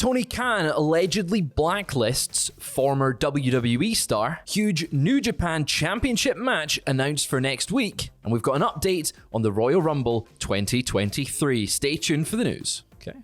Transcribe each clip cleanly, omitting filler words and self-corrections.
Tony Khan allegedly blacklists former WWE star. Huge New Japan Championship match announced for next week. And we've got an update on the Royal Rumble 2023. Stay tuned for the news. Okay.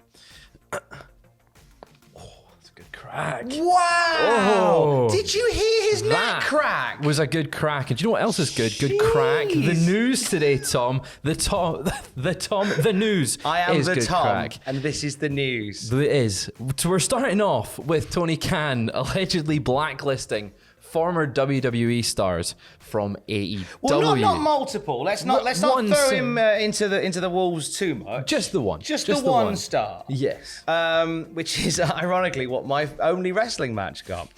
Crack. Wow! Did you hear his neck crack? Was a good crack. And do you know what else is good? Good crack. The news today, Tom. The news. I am is the good Tom, crack. and this is the news. It is. So we're starting off with Tony Khan allegedly blacklisting former WWE stars from AEW. Well, not multiple. Let's not throw him into the wolves too much. Just the one. Just the one star. Yes. Which is ironically what my only wrestling match got.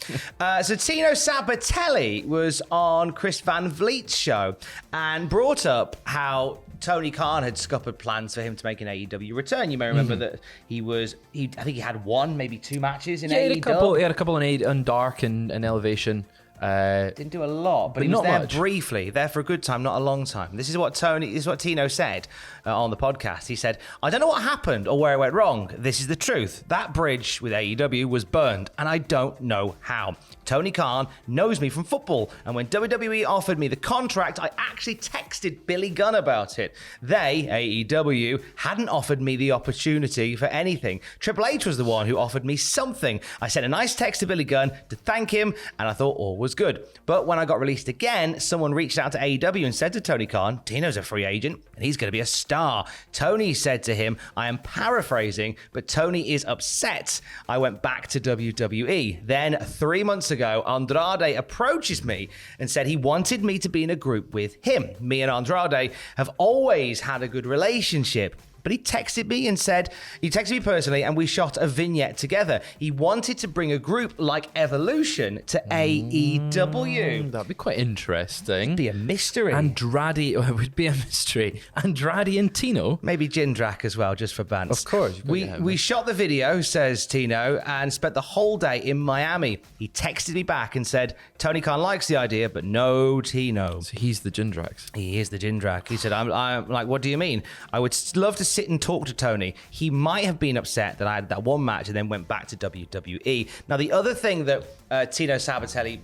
So Tino Sabatelli was on Chris Van Vliet's show and brought up how Tony Khan had scuppered plans for him to make an AEW return. You may remember that I think he had one, maybe two matches in AEW. He had a couple on Dark and Elevation. Didn't do a lot, but he was there briefly, there for a good time, not a long time. This is what Tino said on the podcast. He said, "I don't know what happened or where it went wrong. This is the truth. That bridge with AEW was burned, and I don't know how. Tony Khan knows me from football, and when WWE offered me the contract, I actually texted Billy Gunn about it. They, AEW, hadn't offered me the opportunity for anything. Triple H was the one who offered me something. I sent a nice text to Billy Gunn to thank him, and I thought all was good. But when I got released again, someone reached out to AEW and said to Tony Khan, Tino's a free agent and he's going to be a star. Tony said to him, I am paraphrasing, but Tony is upset. I went back to WWE. Then 3 months ago, Andrade approaches me and said he wanted me to be in a group with him. Me and Andrade have always had a good relationship. But he texted me personally, and we shot a vignette together. He wanted to bring a group like Evolution to AEW. That'd be quite interesting. It'd be a mystery. It would be a mystery. Andrade and Tino. Maybe Jindrak as well, just for bands. Of course. We shot the video, says Tino, and spent the whole day in Miami. He texted me back and said, Tony Khan likes the idea, but no Tino. So he's the Jindrax. He is the Jindrak. He said, I'm like, what do you mean? I would love to sit and talk to Tony. He might have been upset that I had that one match and then went back to WWE. Now, the other thing that Tino Sabatelli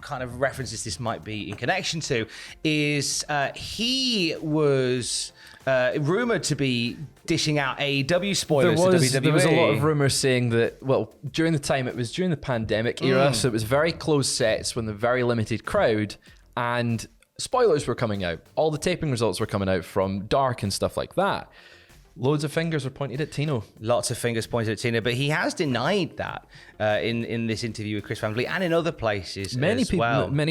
kind of references this might be in connection to is he was rumored to be dishing out AEW spoilers to WWE. There was a lot of rumors saying that, well, during the pandemic era, so it was very closed sets with a very limited crowd, and spoilers were coming out. All the taping results were coming out from Dark and stuff like that. Loads of fingers were pointed at Tino. Lots of fingers pointed at Tino, but he has denied that in this interview with Chris Van Vliet and in other places Many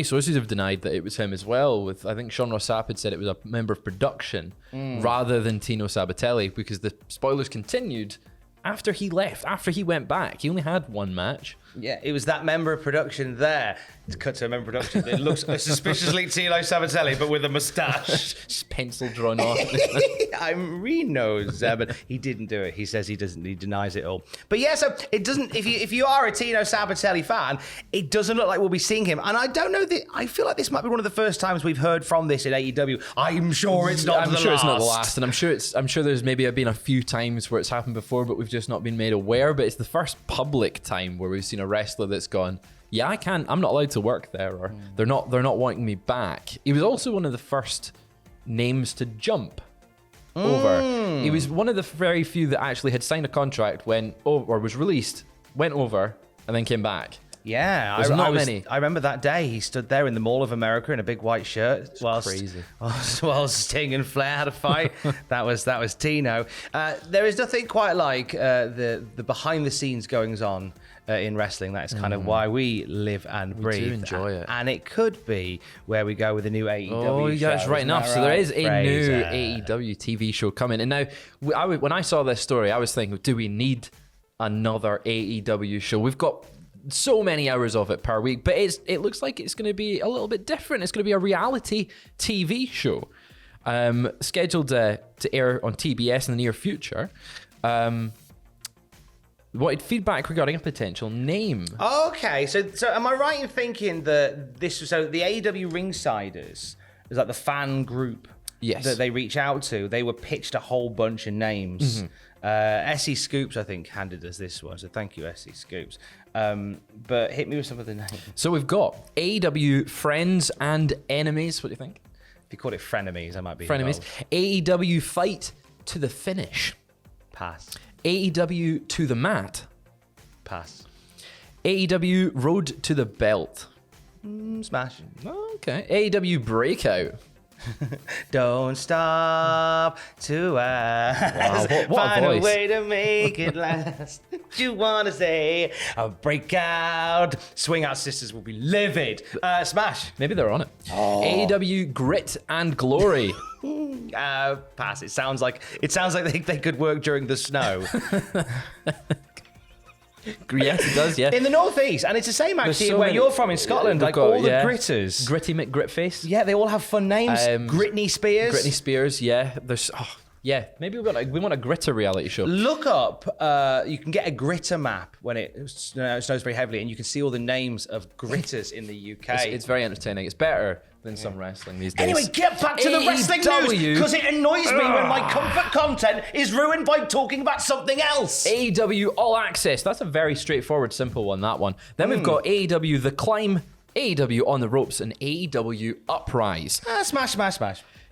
sources have denied that it was him as well. With I think Sean Ross Sapp had said it was a member of production rather than Tino Sabatelli, because the spoilers continued after he left, after he went back. He only had one match. Yeah, it was that member of production there. To cut to a member of production. It looks suspiciously Tino Sabatelli, but with a moustache. Just pencil drawn on. I'm Reno Zeb. He didn't do it. He says he doesn't. He denies it all. But yeah, so it doesn't. If you are a Tino Sabatelli fan, it doesn't look like we'll be seeing him. And I don't know that. I feel like this might be one of the first times we've heard from this in AEW. I'm sure it's not. I'm sure it's not the last, and I'm sure there's maybe been a few times where it's happened before, but we've just not been made aware. But it's the first public time where we've seen a wrestler that's gone, yeah, I'm not allowed to work there, or they're not wanting me back. He was also one of the first names to jump over. He was one of the very few that actually had signed a contract, went over, or was released, went over, and then came back. Yeah, There's not many. I remember that day. He stood there in the Mall of America in a big white shirt whilst Sting and Flair had a fight. that was Tino. There is nothing quite like the behind the scenes goings on in wrestling. That is kind of why we live and breathe. We do enjoy it. And it could be where we go with the new AEW show. Yeah, that's right enough. So there is a new AEW TV show coming. And now, when I saw this story, I was thinking, do we need another AEW show? We've got so many hours of it per week, but it looks like it's going to be a little bit different. It's going to be a reality TV show scheduled to air on TBS in the near future. Wanted feedback regarding a potential name. Okay, so am I right in thinking that the AEW Ringsiders is like the fan group yes. that they reach out to? They were pitched a whole bunch of names. SE Scoops, I think, handed us this one, so thank you, SE Scoops. But hit me with some of the names. So we've got AEW Friends and Enemies. What do you think? If you call it Frenemies, I might be Frenemies. involved. AEW Fight to the Finish. Pass. AEW To the Mat. Pass. AEW Road to the Belt. Smash. Okay. AEW Breakout. Don't stop to ask. Wow, what a Find voice. a way to make it last. You want to say a breakout. Swing Out Sisters will be livid. Smash. Maybe they're on it. AEW Grit and Glory. Pass. It sounds like they could work during the snow. Yes, it does, yeah. In the northeast, and it's the same actually so where many- you're from in Scotland. They've Like got- all the yeah. gritters. Gritty McGritface. Yeah, they all have fun names. Gritney Spears. Britney Spears, yeah. There's, yeah. Maybe we want a gritter reality show. Look up. You can get a gritter map when it snows very heavily, and you can see all the names of gritters in the UK. It's very entertaining. It's better than some wrestling these days. Anyway, get back to the wrestling news, because it annoys me when my comfort content is ruined by talking about something else. AEW All Access. That's a very straightforward, simple one, that one. Then we've got AEW The Climb, AEW On the Ropes, and AEW Uprise. Smash.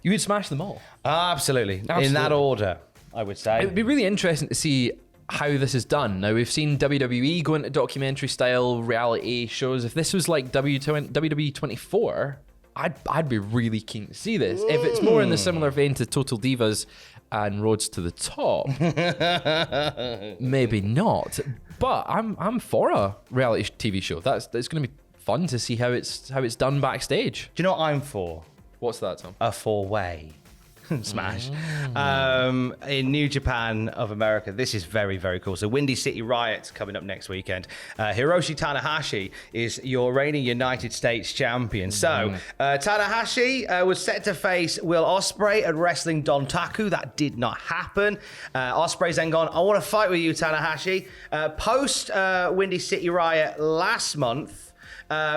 You would smash them all. Absolutely. In that order, I would say. It would be really interesting to see how this is done. Now, we've seen WWE go into documentary style reality shows. If this was like WWE 24, I'd be really keen to see this. If it's more in the similar vein to Total Divas and Roads to the Top, maybe not. But I'm for a reality TV show. It's going to be fun to see how it's done backstage. Do you know what I'm for? What's that, Tom? A four-way. Smash. In New Japan of America. This is very, very cool. So Windy City Riot's coming up next weekend. Hiroshi Tanahashi is your reigning United States champion. So Tanahashi was set to face Will Ospreay at Wrestling Dontaku. That did not happen. Ospreay's then gone, I want to fight with you, Tanahashi. Post Windy City Riot last month,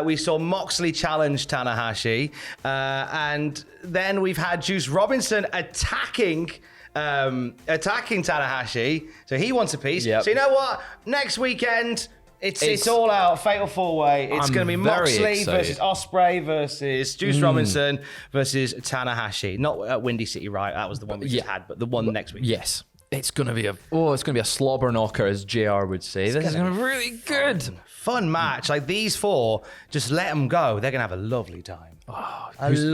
we saw Moxley challenge Tanahashi, and then we've had Juice Robinson attacking Tanahashi. So he wants a piece. Yep. So you know what? Next weekend, it's all out. Fatal 4-way. It's going to be Moxley versus Ospreay versus Juice Robinson versus Tanahashi. Not at Windy City Riot. That was the one we just had, but the one next week. Yes. It's gonna be a slobber knocker, as JR would say. This is gonna be really good. Fun match. Like these four, just let them go. They're gonna have a lovely time. Who do you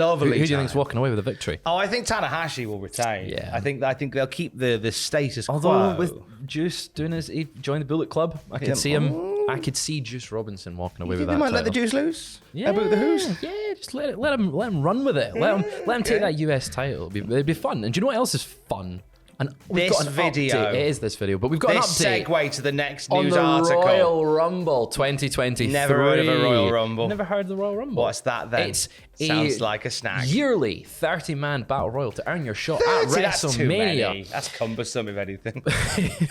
time. think's walking away with a victory? Oh, I think Tanahashi will retain. Yeah. I think they'll keep the status quo. Although with Juice doing he joined the Bullet Club, I could see him. I could see Juice Robinson walking away with that. They might let title. the Juice loose. Yeah, About the Who's. Yeah, just let him run with it. Let him take that US title. It'd be fun. And do you know what else is fun? And we've This got an video. update. It is this video, but we've got This an update segue to the next on news the article. Royal Rumble 2023. Never heard of a Royal Rumble. Never heard of the Royal Rumble. What's that then? It's Sounds like a snack. Yearly 30-man battle royal to earn your shot at That's too many. WrestleMania. That's cumbersome, if anything.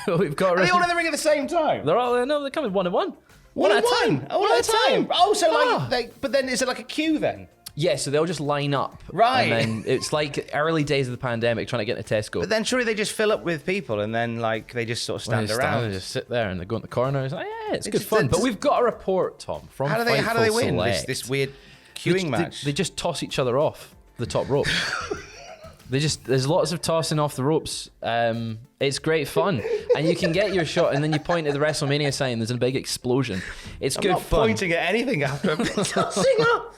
We've got. Are they all in the ring at the same time? They're all they're coming one at one. One at a time. Oh, so but then is it like a queue then? Yeah, so they'll just line up. Right. And then it's like early days of the pandemic trying to get into Tesco. But then surely they just fill up with people and then like they just sort of stand around. They just sit there and they go in the corners. Oh, yeah, it's good just- fun. it's- But we've got a report, Tom, from How do they win Select. this weird queuing match? They just toss each other off the top rope. There's lots of tossing off the ropes. It's great fun, and you can get your shot, and then you point at the WrestleMania sign. There's a big explosion. It's good I'm not fun. pointing at anything after I'm tossing up.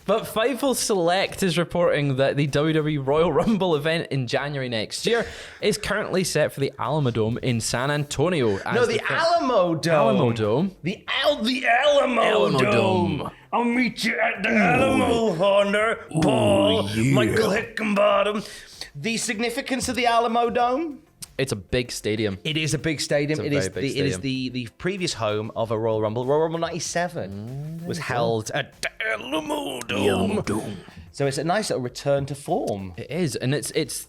But Fightful Select is reporting that the WWE Royal Rumble event in January next year is currently set for the Alamo Dome in San Antonio. No, the Alamo Dome. Alamo Dome. The Alamo Dome. I'll meet you at the Alamo, Honor, Paul, Michael Hickenbottom. The significance of the Alamo Dome? It's a big stadium. It is a big stadium. It is the previous home of a Royal Rumble. Royal Rumble 97 was held at the Alamo Dome. So it's a nice little return to form. It is, and it's.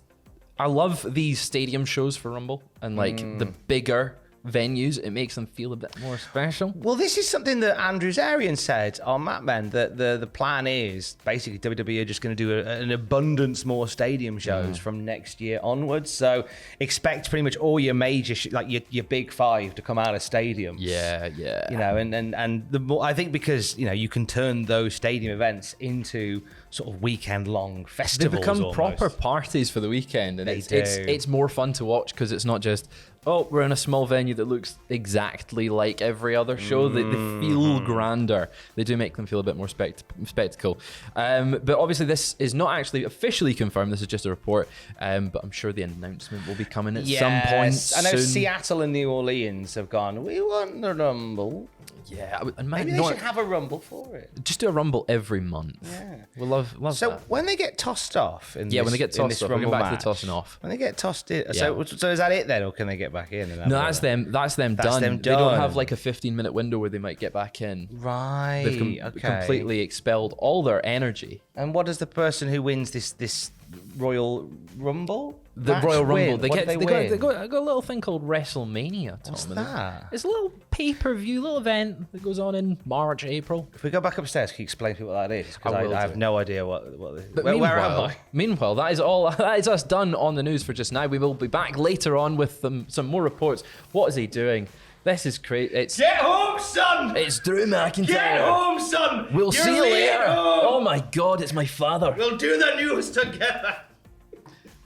I love these stadium shows for Rumble, and like the bigger venues, it makes them feel a bit more special. Well, this is something that Andrew Zarian said on Mad Men, that the plan is basically WWE are just going to do an abundance more stadium shows from next year onwards. So expect pretty much all your major, like your big five to come out of stadiums. Yeah. You know, and the more, I think because, you know, you can turn those stadium events into sort of weekend-long festivals. They become almost proper parties for the weekend, and do. it's more fun to watch because it's not just, oh, we're in a small venue that looks exactly like every other show. They feel grander. They do make them feel a bit more spectacle. But obviously this is not actually officially confirmed. This is just a report. But I'm sure the announcement will be coming at some point I know soon. Seattle and New Orleans have gone, we want the Rumble. Yeah, and Maybe they should have a Rumble for it. Just do a Rumble every month. Yeah. We'll love so that. when they get tossed off in When they get this tossed off, we'll Rumble get back match, to the tossing off. When they get tossed in, so is that it then, or can they get back in? No, that's them. That's them done. them They don't done. have like a 15-minute window where they might get back in. Right. They've completely expelled all their energy. And what does the person who wins this Royal Rumble? The match Royal Rumble. win? They What do got win? a little thing called WrestleMania. Tom. What's And that? It's a little pay-per-view, little event that goes on in March, April. If we go back upstairs, can you explain to me what that is? Because I will I have do. no idea what But where am I? Meanwhile, that is all. That is us done on the news for just now. We will be back later on with some more reports. What is he doing? This is crazy. Get home, son! It's Drew McIntyre. Get home, son! We'll You're see you later. home. Oh my God, it's my father. We'll do the news together.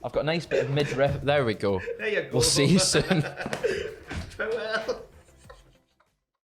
I've got a nice bit of mid-rep. There we go. There you go. We'll see you soon. Farewell.